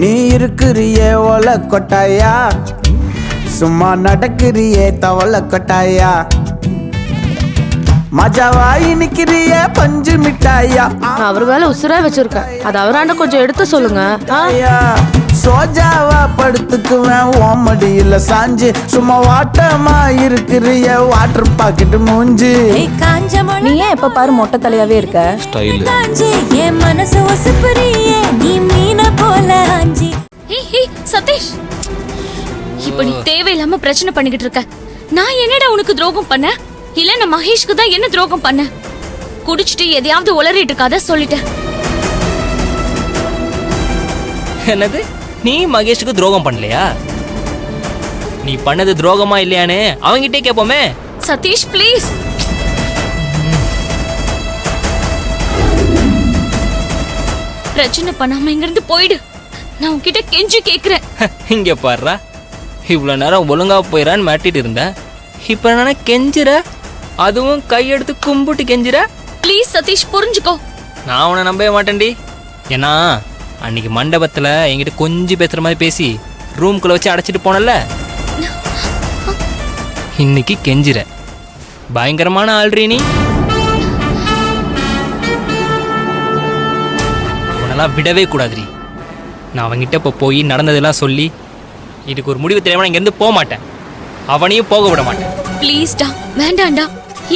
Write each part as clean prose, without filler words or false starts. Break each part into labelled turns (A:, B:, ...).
A: நீ இருக்கிறியே ஒல கொட்டாயா, சும்மா நடக்கிறியே தவள கொட்டாயா, மஜாவாயி நிக்கிறியே பஞ்சு மிட்டாயா.
B: நான் அவர் வேலை உசுரா வச்சிருக்கேன், அது அவராண்ட கொஞ்சம் எடுத்து சொல்லுங்க.
A: சோஜாவா படுத்துக்குவேன் ஓமடியில சாஞ்சு, சும்மா வாட்டமா இருக்கிறிய வாட்டர் பாக்கெட் மூஞ்சி.
B: நீ ஏன் எப்ப பாரு மொட்டை தலையாவே இருக்க?
C: ஸ்டைல்
D: என் மனசு ஒசுப்புறியே நீ மீன போல ஆஞ்சி.
E: சதீஷ், இப்ப நீ தேவையில்லாம பிரச்சனை பண்ணிக்கிட்டு இருக்க. நான் என்னடா உனக்கு துரோகம் பண்ண? இல்ல நான் மகேஷ்க்கு தான் என்ன துரோகம் பண்ண? குடிச்சிட்டு எதையாவது உளறிட்டு இருக்காத சொல்லிட்டேன்.
C: என்னது? நீ மகேஷுக்கு துரோகம் பண்ணலையா? நீ பண்ணது துரோகமா இல்லையானே அவங்கிட்டே கேட்போமே.
E: சதீஷ் ப்ளீஸ், பிரச்சனை பண்ணாம இங்க இருந்து போயிடு. நான் உன்கிட்ட கெஞ்சி கேக்குறேன்.
C: இங்க பாருடா, இவ்வளவு நேரம் ஒழுங்கா போயிடான்னு மாட்டிட்டு இருந்த, இப்ப என்ன கெஞ்சிர? அதுவும் கையெடுத்து கும்பிட்டு கெஞ்சிர?
E: ப்ளீஸ் சதீஷ் புரிஞ்சுக்கோ.
C: நான் உன்னை நம்பவே மாட்டேன்டி. ஏன்னா அன்னைக்கு மண்டபத்துல என்கிட்ட கொஞ்சம் பேசுற மாதிரி பேசி ரூம்குள்ள வச்சு அடைச்சிட்டு போனல, இன்னைக்கு கெஞ்சிர. பயங்கரமான ஆள்றீ நீ. உன்னெல்லாம் விடவே கூடாதுரி. நான் அவன்கிட்ட இப்போ போய் நடந்ததெல்லாம் சொல்லி இதுக்கு ஒரு முடிவு தெரியாம இங்க இருந்து போக மாட்டேன். அவனையும் போக விட மாட்டேன்.
E: ப்ளீஸ்டா, வேண்டாம்டா.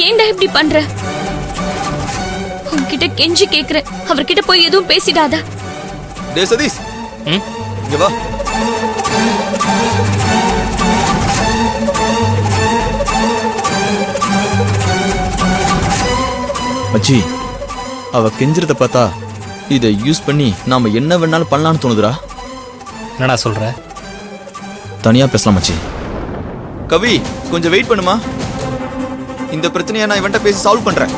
E: ஏன்டா இப்படி பண்ற? உன்கிட்ட கெஞ்சி கேக்குறேன், அவர்கிட்ட போய் எதுவும் பேசிடாத.
F: டேய் சதீஷ், இங்க வா. மச்சி, அவ கெஞ்சிரத பார்த்தா இதை யூஸ் பண்ணி நாம என்ன வேணாலும் பண்ணலாம்னு தோணுதுடா.
C: என்னடா சொல்ற?
F: தனியா பேசலாம் மச்சி. கவி, கொஞ்சம் வெயிட் பண்ணுமா. இந்த பிரச்சனையை நான் இவன்ட்ட பேசி சால்வ் பண்றேன்.